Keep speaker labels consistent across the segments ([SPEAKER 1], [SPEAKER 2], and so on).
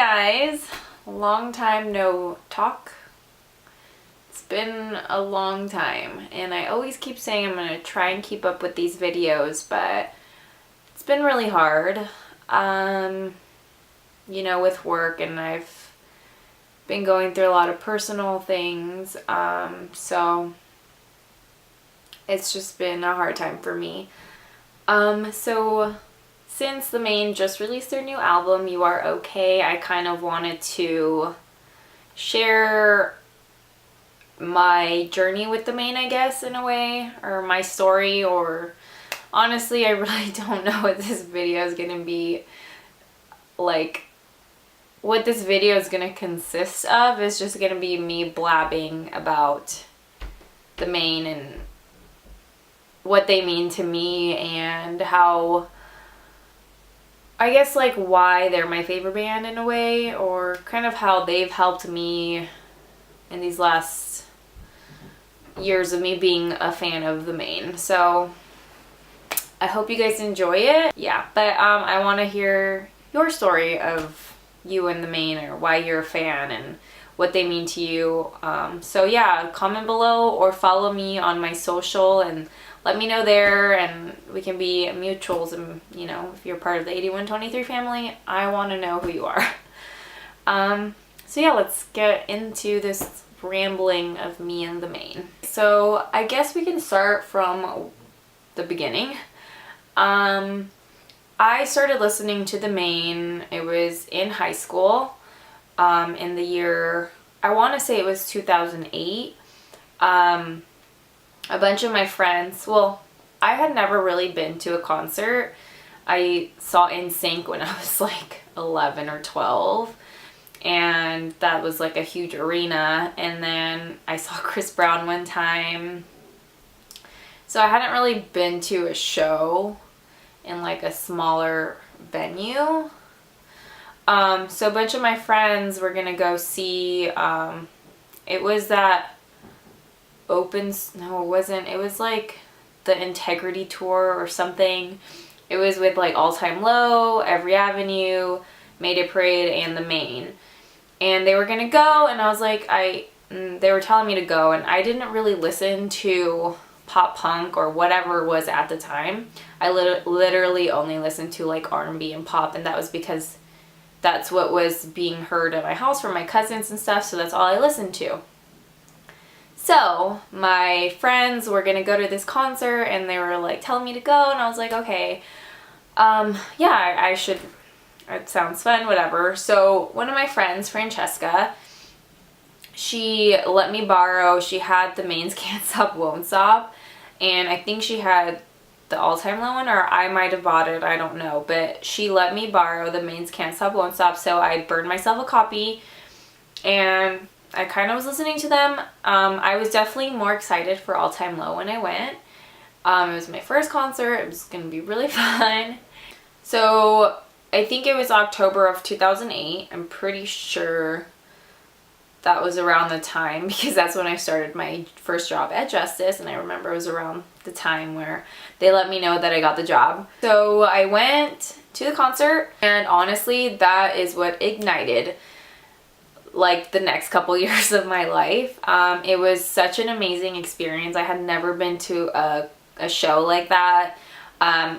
[SPEAKER 1] guys, long time no talk. It's been a long time and I always keep saying I'm going to try and keep up with these videos, but it's been really hard, you know, with work, and I've been going through a lot of personal things, so it's just been a hard time for me. So since the Maine just released their new album, You Are Okay, I kind of wanted to share my journey with the Maine, I guess, in a way, or my story, or honestly, I really don't know what this video is going to be, like, what this video is going to consist of. Is just going to be me blabbing about the Maine and what they mean to me, and how, I guess, like, why they're my favorite band in a way, or kind of how they've helped me in these last years of me being a fan of the Maine. So I hope you guys enjoy it. Yeah, but I want to hear your story of you and the Maine, or why you're a fan and what they mean to you. So yeah, comment below or follow me on my social and let me know there, and we can be mutuals. And you know, if you're part of the 8123 family, I want to know who you are. So yeah, let's get into this rambling of me and the Maine. So I guess we can start from the beginning. I started listening to the Maine, it was in high school, in the year, I want to say it was 2008. A bunch of my friends, well, I had never really been to a concert. I saw NSYNC when I was like 11 or 12, and that was like a huge arena. And then I saw Chris Brown one time. So I hadn't really been to a show in like a smaller venue. So a bunch of my friends were gonna go see, it was that no, it wasn't, it was like the Integrity Tour or something. It was with like All Time Low, Every Avenue, Mayday Parade, and the Maine. And they were gonna go, and I was like, they were telling me to go, and I didn't really listen to pop punk or whatever it was at the time. I literally only listened to like R&B and pop, and that was because that's what was being heard at my house from my cousins and stuff, so that's all I listened to. So my friends were gonna go to this concert, and they were like telling me to go, and I was like, okay, yeah, I should, it sounds fun, whatever. So one of my friends, Francesca, she let me borrow, she had the Maine's Can't Stop Won't Stop, and I think she had the All Time Low one, or I might have bought it, I don't know, but she let me borrow the Maine's Can't Stop Won't Stop, so I burned myself a copy, and I kind of was listening to them. I was definitely more excited for All Time Low when I went. It was my first concert, it was going to be really fun. So I think it was October of 2008, I'm pretty sure that was around the time, because that's when I started my first job at Justice, and I remember it was around the time where they let me know that I got the job. So I went to the concert, and honestly, that is what ignited like the next couple years of my life. It was such an amazing experience. I had never been to a show like that.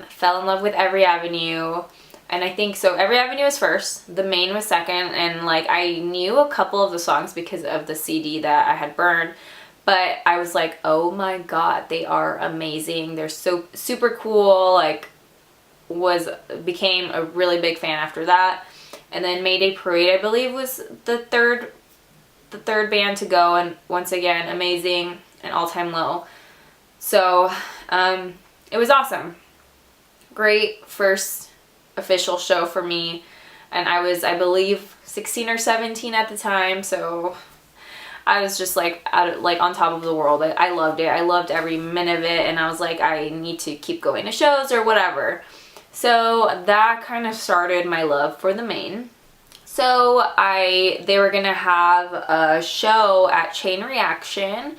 [SPEAKER 1] Fell in love with Every Avenue. And I think, so Every Avenue was first, the Maine was second, and like I knew a couple of the songs because of the CD that I had burned, but I was like, oh my god, they are amazing, they're so super cool, like became a really big fan after that. And then Mayday Parade, I believe, was the third band to go, and once again, amazing, and All Time Low. So it was awesome, great first official show for me, and I was, I believe, 16 or 17 at the time, so I was just like on top of the world. I loved it. I loved every minute of it, and I was like, I need to keep going to shows or whatever. So that kind of started my love for the Maine. So they were gonna have a show at Chain Reaction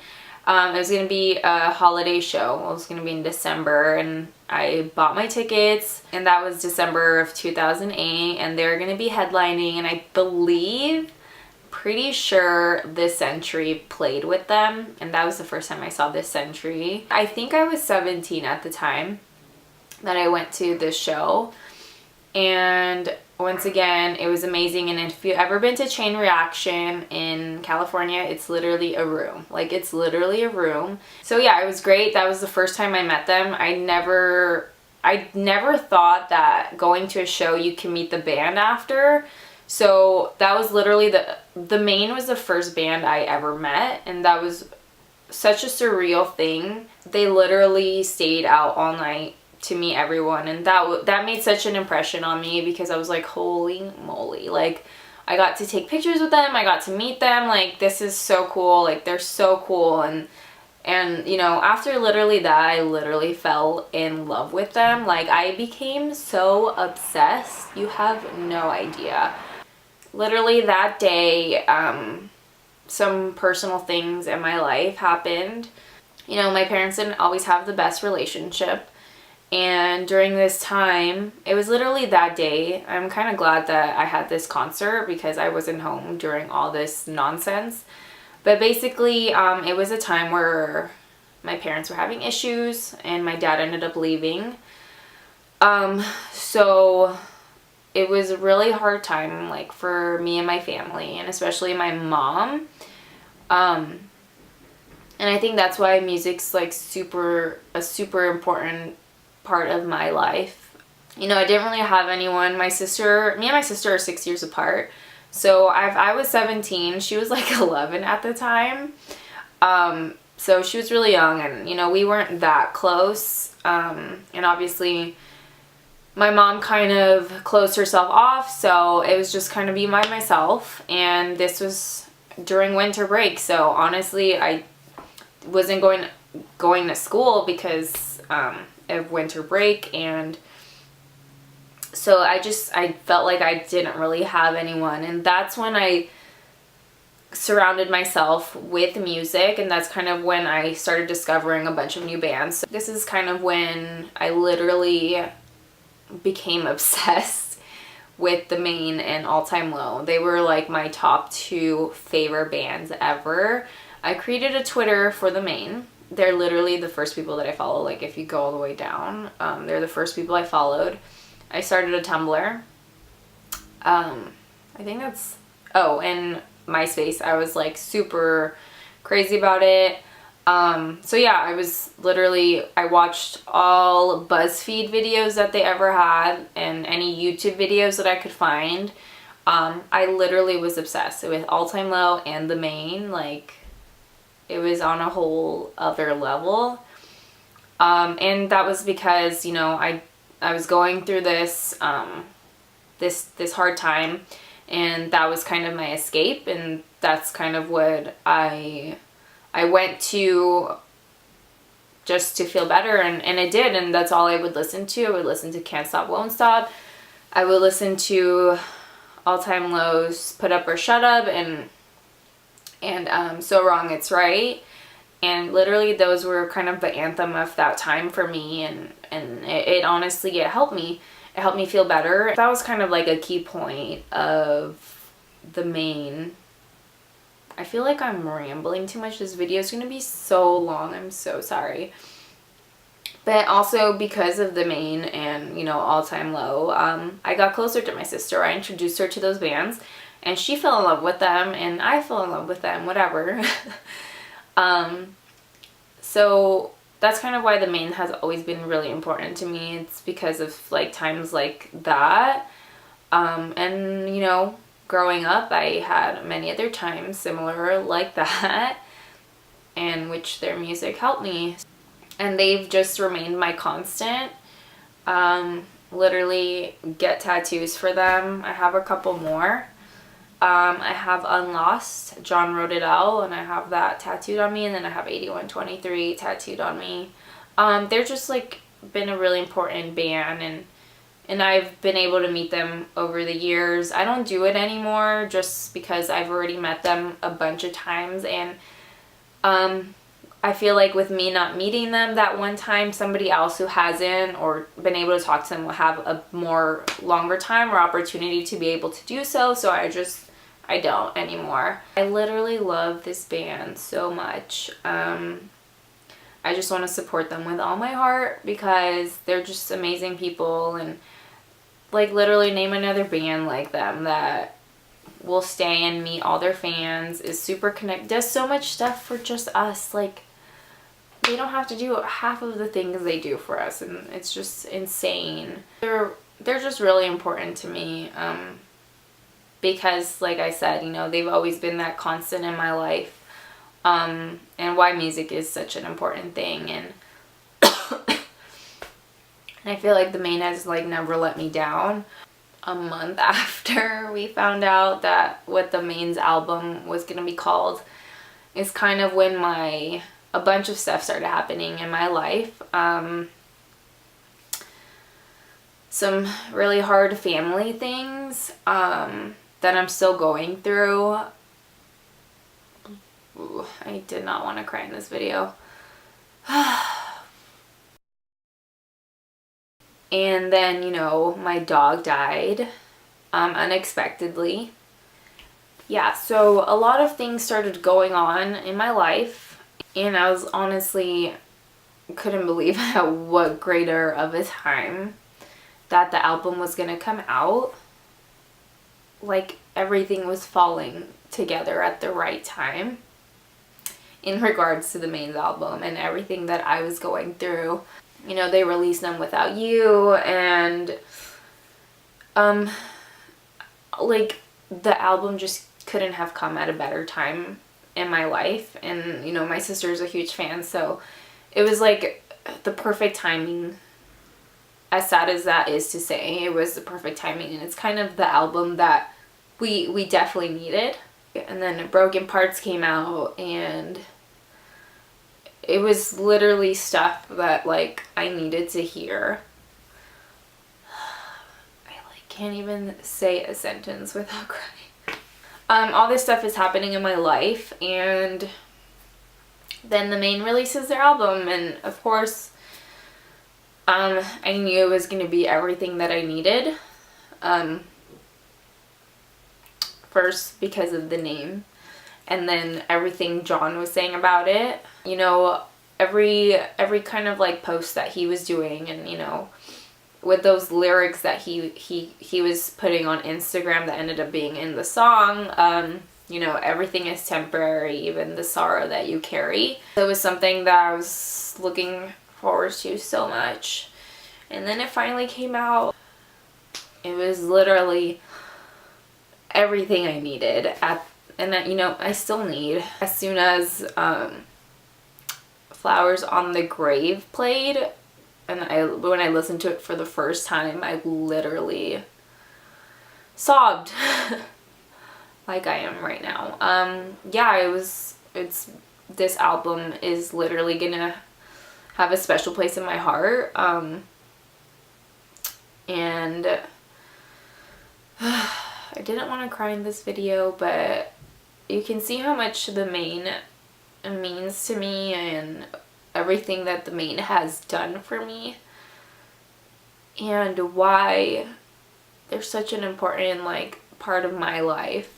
[SPEAKER 1] It was going to be a holiday show. It was going to be in December, and I bought my tickets, and that was December of 2008, and they were going to be headlining, and I believe, pretty sure This Century played with them, and that was the first time I saw This Century. I think I was 17 at the time that I went to this show, and once again, it was amazing. And if you've ever been to Chain Reaction in California, it's literally a room. Like, it's literally a room. So yeah, it was great. That was the first time I met them. I never thought that going to a show you can meet the band after. So that was literally the Maine was the first band I ever met, and that was such a surreal thing. They literally stayed out all night to meet everyone, and that made such an impression on me, because I was like, holy moly, like, I got to take pictures with them, I got to meet them, like, this is so cool, like, they're so cool. And you know, after literally that, I literally fell in love with them. Like, I became so obsessed, you have no idea. Literally that day, some personal things in my life happened. You know, my parents didn't always have the best relationship. And during this time, it was literally that day. I'm kind of glad that I had this concert, because I wasn't home during all this nonsense. But basically, it was a time where my parents were having issues, and my dad ended up leaving. So it was a really hard time, like, for me and my family, and especially my mom. And I think that's why music's like a super important part of my life. You know, I didn't really have anyone. Me and my sister are 6 years apart. So I was 17, she was like 11 at the time. So she was really young, and you know, we weren't that close. And obviously my mom kind of closed herself off, so it was just kind of me by myself. And this was during winter break, so honestly I wasn't going to school because of winter break, and so I felt like I didn't really have anyone. And that's when I surrounded myself with music, and that's kind of when I started discovering a bunch of new bands. So this is kind of when I literally became obsessed with the Maine and All Time Low. They were like my top 2 favorite bands ever. I created a Twitter for the Maine. They're literally the first people that I follow. Like, if you go all the way down, they're the first people I followed. I started a Tumblr. I think that's, and MySpace. I was like super crazy about it. So yeah, I watched all BuzzFeed videos that they ever had, and any YouTube videos that I could find. I literally was obsessed with All Time Low and the Maine. Like, it was on a whole other level. And that was because, you know, I was going through this this hard time, and that was kind of my escape, and that's kind of what I went to just to feel better, and it did. And that's all I would listen to. I would listen to Can't Stop Won't Stop. I would listen to All Time Low's Put Up or Shut Up, and So Wrong It's Right. And literally those were kind of the anthem of that time for me, and it honestly, it helped me feel better. That was kind of like a key point of the Maine. I feel like I'm rambling too much. This video is going to be so long. I'm so sorry. But also because of the Maine and, you know, All Time Low, I got closer to my sister. I introduced her to those bands, and she fell in love with them, and I fell in love with them, whatever. So that's kind of why the Maine has always been really important to me. It's because of like times like that. And you know, growing up, I had many other times similar like that, in which their music helped me. And they've just remained my constant. Literally get tattoos for them. I have a couple more. I have Unlost, John wrote it out, and I have that tattooed on me, and then I have 8123 tattooed on me. They're just like been a really important band, and I've been able to meet them over the years. I don't do it anymore just because I've already met them a bunch of times, and I feel like with me not meeting them that one time, somebody else who hasn't or been able to talk to them will have a more longer time or opportunity to be able to do so. So I don't anymore. I literally love this band so much. I just want to support them with all my heart because they're just amazing people, and like literally name another band like them that will stay and meet all their fans, is super connected, does so much stuff for just us. Like, they don't have to do half of the things they do for us, and it's just insane. They're just really important to me, because like I said, you know, they've always been that constant in my life, and why music is such an important thing. And and I feel like the Maine has like never let me down. A month after we found out that what the Maine's album was gonna be called is kind of when a bunch of stuff started happening in my life. Some really hard family things that I'm still going through. Ooh, I did not want to cry in this video. And then, you know, my dog died unexpectedly. Yeah, so a lot of things started going on in my life, and I was honestly couldn't believe at what greater of a time that the album was gonna come out. Like, everything was falling together at the right time in regards to the Maine's album and everything that I was going through. You know, they released Them Without You, and like, the album just couldn't have come at a better time in my life. And, you know, my sister's a huge fan, so it was like the perfect timing. As sad as that is to say, it was the perfect timing, and it's kind of the album that we definitely needed. And then Broken Parts came out, and it was literally stuff that, like, I needed to hear. I, like, can't even say a sentence without crying. All this stuff is happening in my life, and then the Maine releases their album, and of course, I knew it was going to be everything that I needed. First, because of the name, and then everything John was saying about it. You know, every kind of like post that he was doing, and, you know, with those lyrics that he was putting on Instagram that ended up being in the song, you know, everything is temporary, even the sorrow that you carry. It was something that I was looking forward to so much, and then it finally came out. It was literally everything I needed and that, you know, I still need. As soon as Flowers on the Grave played, and when I listened to it for the first time, I literally sobbed like I am right now. Yeah, this album is literally gonna have a special place in my heart, and I didn't want to cry in this video, but you can see how much the Maine means to me and everything that the Maine has done for me, and why they're such an important, like, part of my life.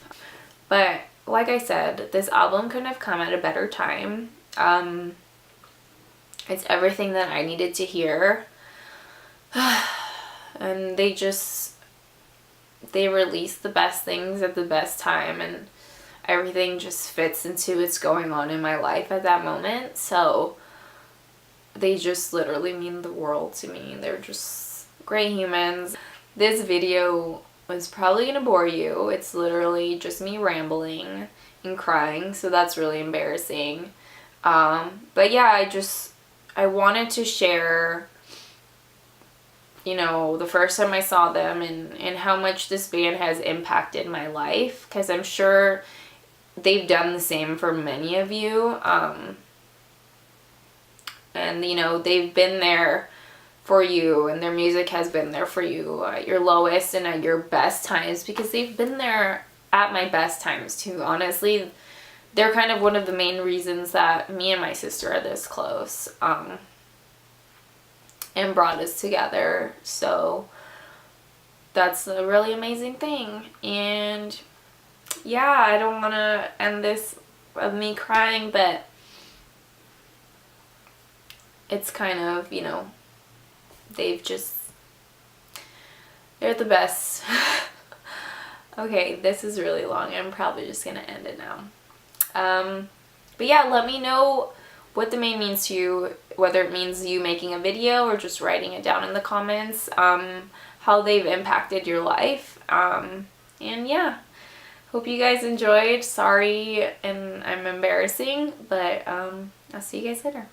[SPEAKER 1] But like I said, this album couldn't have come at a better time. It's everything that I needed to hear. And they release the best things at the best time, and everything just fits into what's going on in my life at that moment. So they just literally mean the world to me. They're just great humans. This video was probably gonna bore you. It's literally just me rambling and crying, so that's really embarrassing. But yeah, I wanted to share, you know, the first time I saw them, and how much this band has impacted my life, because I'm sure they've done the same for many of you. And, you know, they've been there for you, and their music has been there for you at your lowest and at your best times, because they've been there at my best times too. Honestly, they're kind of one of the main reasons that me and my sister are this close, and brought us together. So that's a really amazing thing. And yeah, I don't want to end this of me crying, but it's kind of, you know, they're the best. Okay, this is really long. I'm probably just going to end it now. But yeah, let me know what the Maine means to you, whether it means you making a video or just writing it down in the comments, how they've impacted your life. And yeah, hope you guys enjoyed. Sorry, and I'm embarrassing, but I'll see you guys later.